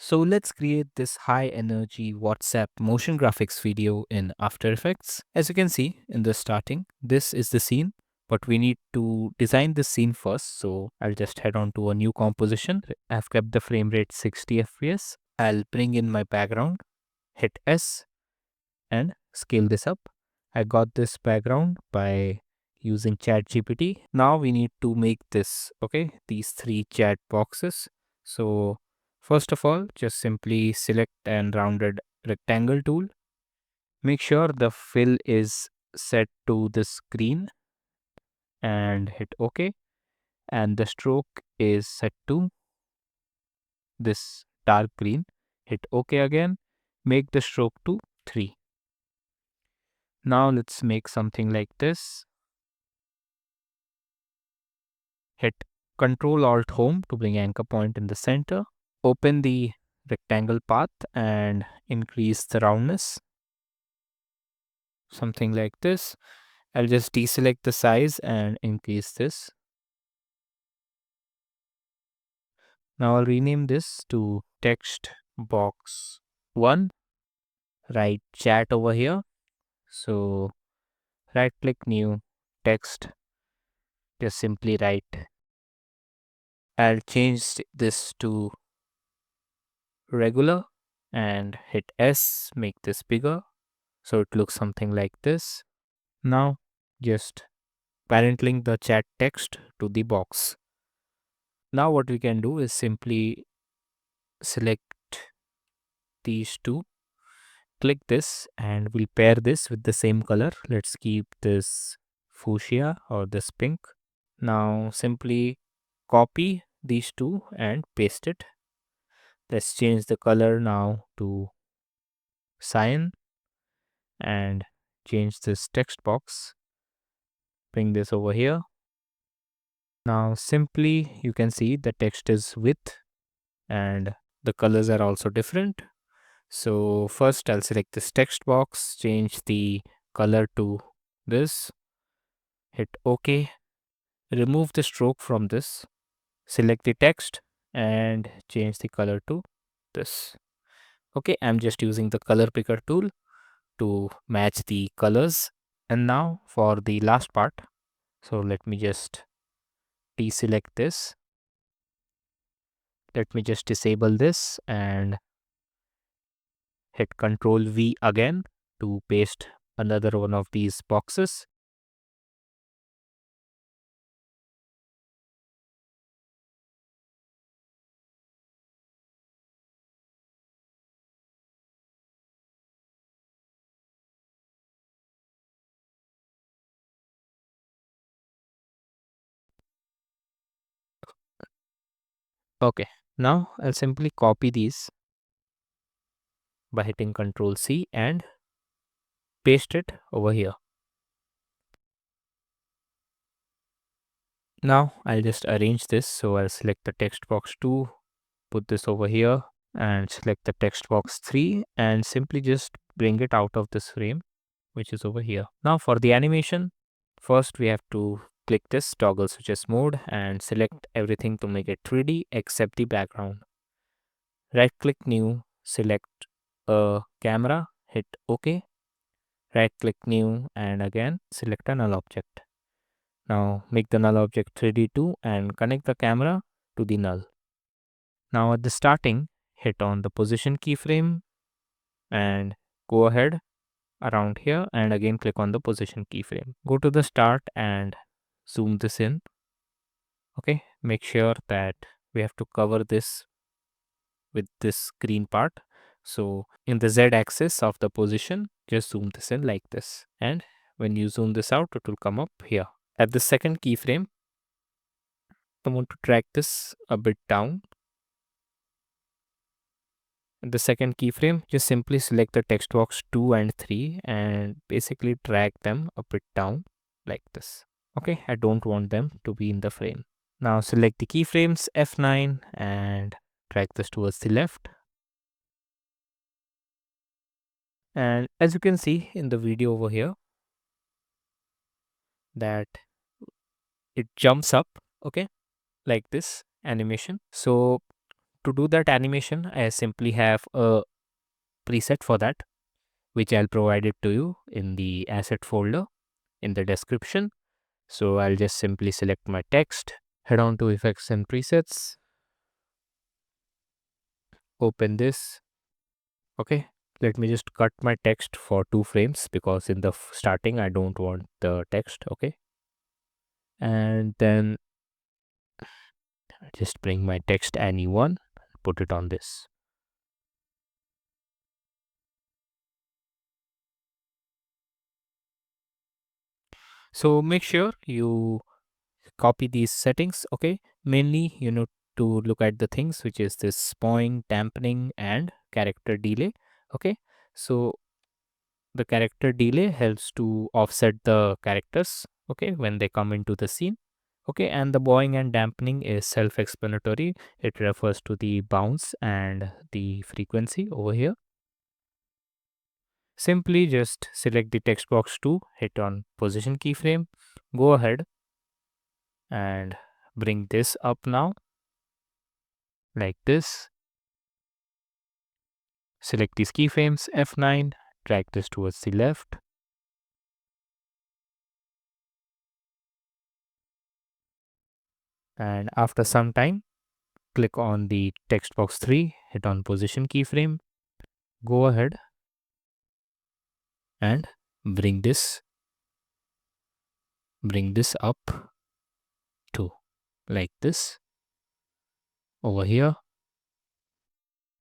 So let's create this high energy WhatsApp motion graphics video in After Effects. As you can see in the starting, this is the scene, but we need to design this scene first. So I'll just head on to a new composition. I've kept the frame rate 60 FPS. I'll bring in my background, hit S and scale this up. I got this background by using ChatGPT. Now we need to make this, okay, these three chat boxes. So first of all, just simply select and rounded rectangle tool. Make sure the fill is set to this green and hit OK. And the stroke is set to this dark green. Hit OK again. Make the stroke to 3. Now let's make something like this. Hit Control Alt Home to bring anchor point in the center. Open the rectangle path and increase the roundness. Something like this. I'll just deselect the size and increase this. Now I'll rename this to text box 1. Write chat over here. So right click new text. Just simply write. I'll change this to regular and hit S, make this bigger. So it looks something like this. Now just parent link the chat text to the box. Now what we can do is simply select these two, click this and we'll pair this with the same color. Let's keep this fuchsia or this pink. Now simply copy these two and paste it. Let's change the color now to cyan and change this text box. Bring this over here. Now simply you can see the text is with and the colors are also different. So first I'll select this text box, change the color to this, hit OK, remove the stroke from this, select the text and change the color to this. Okay, I'm just using the color picker tool to match the colors. And now for the last part, so let me just deselect this. Let me just disable this and hit Control V again to paste another one of these boxes. Okay, now I'll simply copy these by hitting Control C and paste it over here. Now I'll just arrange this. So I'll select the text box 2, put this over here and select the text box 3 and simply just bring it out of this frame, which is over here. Now for the animation, first we have to click this toggle switches mode and select everything to make it 3D except the background. Right click new, select a camera, hit OK. Right click new and again select a null object. Now make the null object 3D too and connect the camera to the null. Now at the starting, hit on the position keyframe and go ahead around here and again click on the position keyframe. Go to the start and zoom this in. Okay, make sure that we have to cover this with this green part. So in the Z axis of the position, just zoom this in like this. And when you zoom this out, it will come up here. At the second keyframe, I want to drag this a bit down. At the second keyframe, just simply select the text box 2 and 3 and basically drag them a bit down like this. Okay, I don't want them to be in the frame. Now select the keyframes F9 and drag this towards the left. And as you can see in the video over here, that it jumps up, okay, like this animation. So to do that animation, I simply have a preset for that, which I'll provide it to you in the asset folder in the description. So I'll just simply select my text, head on to effects and presets, open this. Okay, let me just cut my text for 2 frames because in the starting I don't want the text. Okay, and then just bring my text anyone, put it on this. So make sure you copy these settings. Okay, mainly you know to look at the things which is this spawning, dampening and character delay. Okay, so the character delay helps to offset the characters, okay, when they come into the scene. Okay, and the bowing and dampening is self-explanatory. It refers to the bounce and the frequency over here. Simply just select the text box 2, hit on position keyframe, go ahead and bring this up now like this. Select these keyframes F9, drag this towards the left, and after some time click on the text box 3, hit on position keyframe, go ahead and bring this up to like this. Over here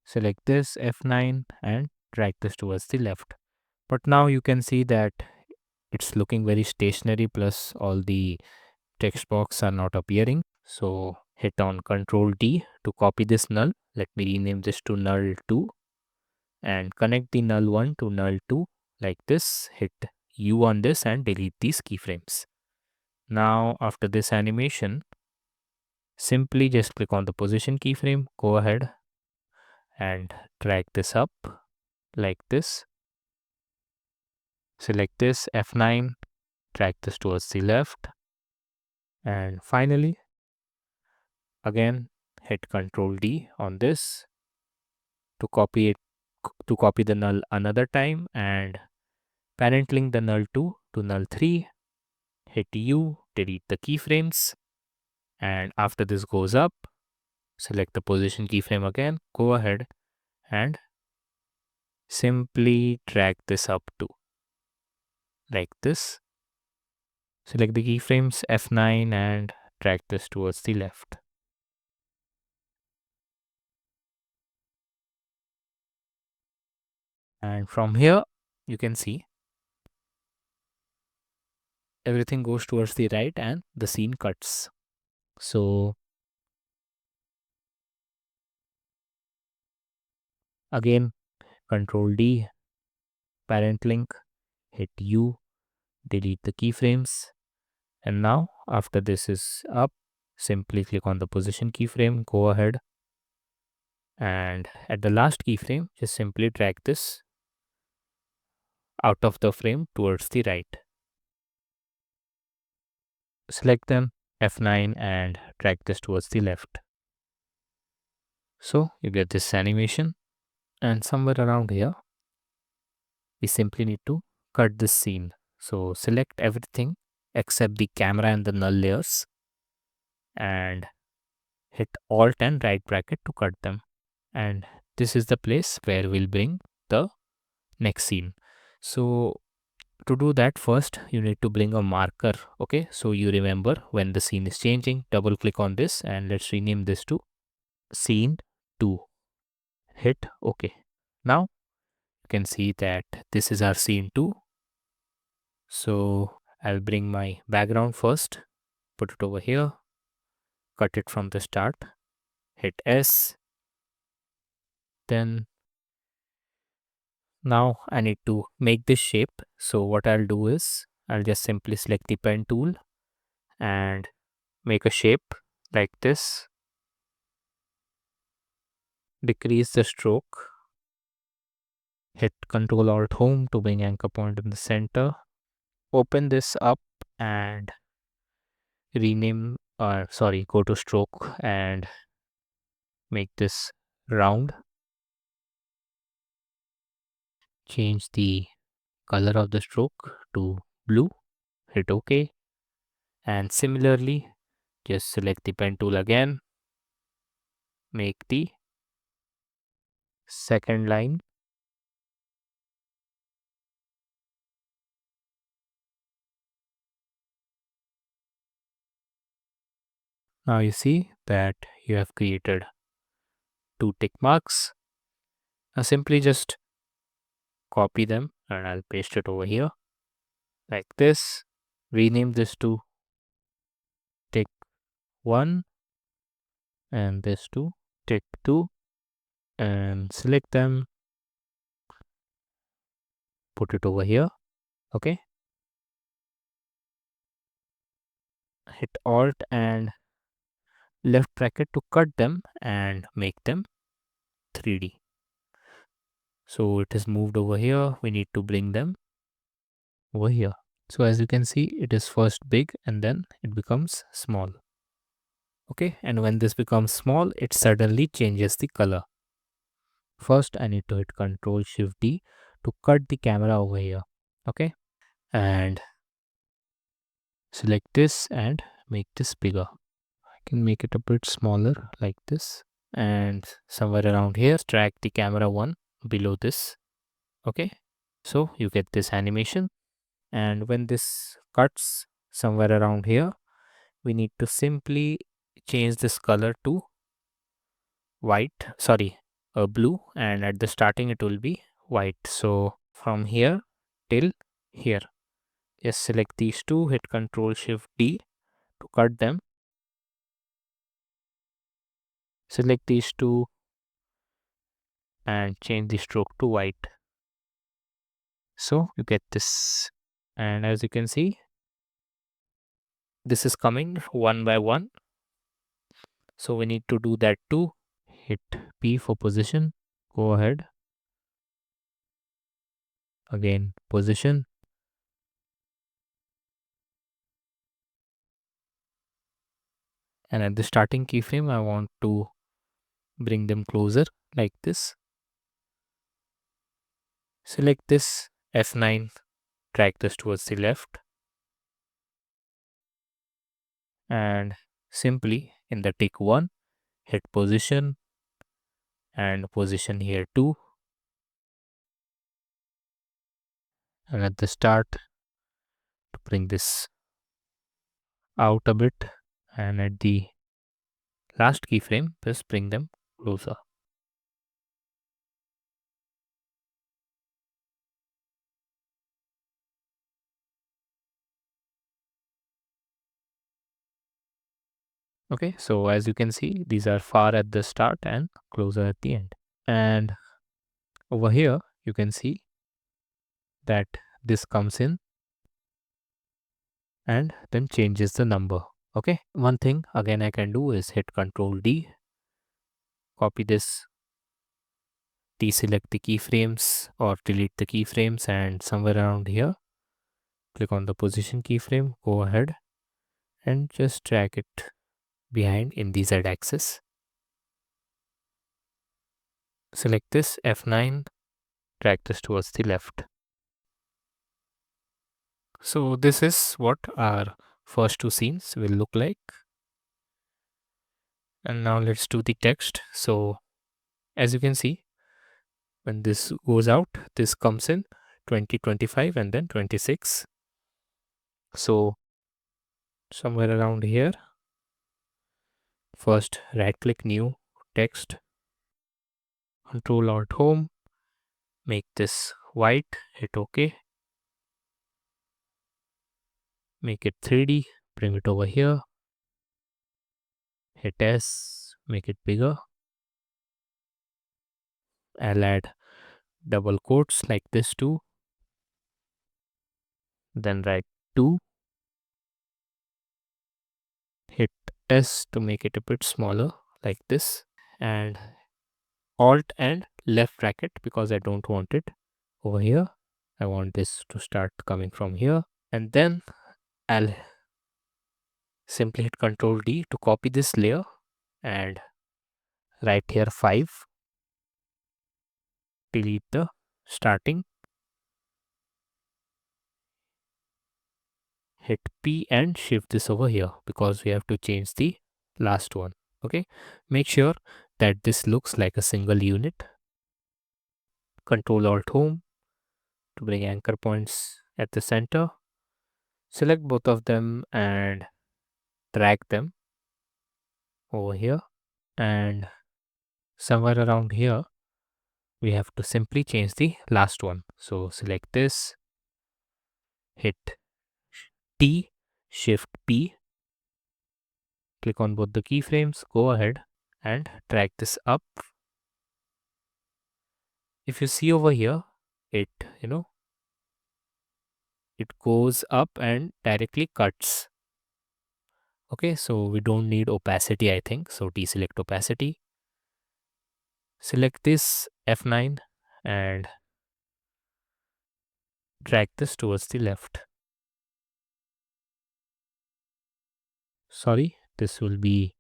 select this F9 and drag this towards the left. But now you can see that it's looking very stationary, plus all the text box are not appearing. So hit on Ctrl D to copy this null. Let me rename this to null 2 and connect the null 1 to null 2 like this. Hit U on this and delete these keyframes. Now after this animation, simply just click on the position keyframe, go ahead and drag this up like this. Select this F9, drag this towards the left, and finally again hit Ctrl D on this to copy it, to copy the null another time, and parent link the null 2 to null 3. Hit U, delete the keyframes, and after this goes up, select the position keyframe again, go ahead and simply drag this up to like this. Select the keyframes F9 and drag this towards the left. And from here you can see everything goes towards the right and the scene cuts. So again Control D, parent link, hit U, delete the keyframes, and now after this is up, simply click on the position keyframe, go ahead and at the last keyframe just simply drag this out of the frame towards the right. Select them F9 and drag this towards the left. So you get this animation, and somewhere around here we simply need to cut this scene. So select everything except the camera and the null layers and hit Alt and right bracket to cut them. And this is the place where we'll bring the next scene. So to do that, first you need to bring a marker. Okay, so you remember when the scene is changing, double click on this and let's rename this to scene 2. Hit OK. Now you can see that this is our scene 2. So I'll bring my background first, put it over here, cut it from the start, hit S. Then now I need to make this shape. So what I'll do is I'll just simply select the pen tool and make a shape like this. Decrease the stroke. Hit Ctrl Alt Home to bring anchor point in the center. Open this up and rename, go to stroke and make this round, change the color of the stroke to blue, hit OK, and similarly just select the pen tool again, make the second line, now you see that you have created two tick marks. Now simply just copy them and I'll paste it over here like this. Rename this to tick 1 and this to tick 2 and select them, put it over here. Okay, hit alt and left bracket to cut them and make them 3D. So it is moved over here, we need to bring them over here. So as you can see, it is first big and then it becomes small. Okay, and when this becomes small, it suddenly changes the color. First I need to hit Ctrl Shift D to cut the camera over here. Okay, and select this and make this bigger. I can make it a bit smaller like this, and somewhere around here drag the camera one below this. Okay, so you get this animation, and when this cuts somewhere around here, we need to simply change this color to white, sorry, blue, and at the starting it will be white. So from here till here, just select these two, hit Ctrl Shift D to cut them, select these two and change the stroke to white. So you get this, and as you can see, this is coming one by one. So we need to do that too. Hit P for position, go ahead, again position, and at the starting keyframe I want to bring them closer like this. Select this F9, drag this towards the left, and simply in the tick 1 hit position and position here too, and at the start to bring this out a bit, and at the last keyframe just bring them closer. Okay, so as you can see, these are far at the start and closer at the end. And over here, you can see that this comes in and then changes the number. Okay, one thing again I can do is hit Ctrl D, copy this, deselect the keyframes or delete the keyframes, and somewhere around here, click on the position keyframe, go ahead and just drag it behind in the Z axis. Select this F9, drag this towards the left. So this is what our first two scenes will look like. And now let's do the text. So as you can see, when this goes out, this comes in 2025 and then 26. So somewhere around here, first right click new text, Control Alt Home, make this white, hit OK, make it 3D, bring it over here, hit S, make it bigger. I'll add double quotes like this too, then write 2, hit S to make it a bit smaller like this, and Alt and left bracket because I don't want it over here. I want this to start coming from here, and then I'll simply hit Ctrl D to copy this layer and write here 5 delete the starting, hit P and shift this over here because we have to change the last one. Okay, make sure that this looks like a single unit. Control Alt Home to bring anchor points at the center. Select both of them and drag them over here, and somewhere around here we have to simply change the last one. So select this, hit T, shift P, click on both the keyframes, go ahead and drag this up. If you see over here, it it goes up and directly cuts. Okay, so we don't need opacity, I think. So deselect opacity, select this F9 and drag this towards the left. Sorry, this will be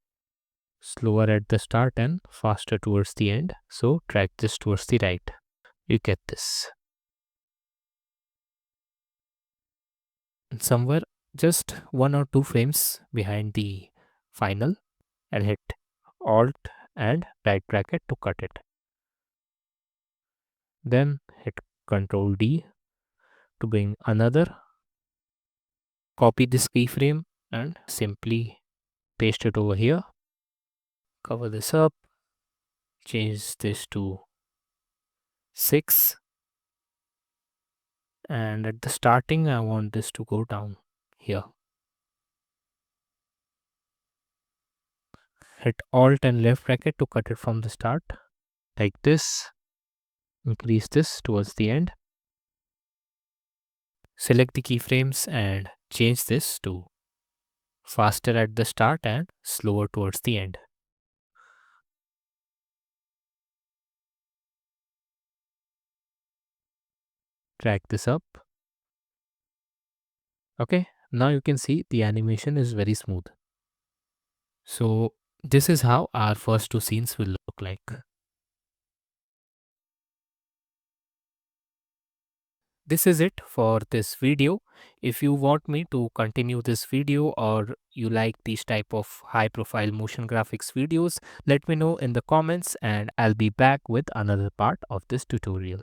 slower at the start and faster towards the end. So drag this towards the right. You get this. And somewhere just 1 or 2 frames behind the final, I'll hit Alt and right bracket to cut it. Then hit Control D to bring another. Copy this keyframe and simply paste it over here. Cover this up. Change this to 6. And at the starting, I want this to go down here. Hit Alt and left bracket to cut it from the start. Like this. Increase this towards the end. Select the keyframes and change this to faster at the start and slower towards the end. Drag this up. Okay, now you can see the animation is very smooth. So this is how our first 2 scenes will look like. This is it for this video. If you want me to continue this video or you like these type of high profile motion graphics videos, let me know in the comments and I'll be back with another part of this tutorial.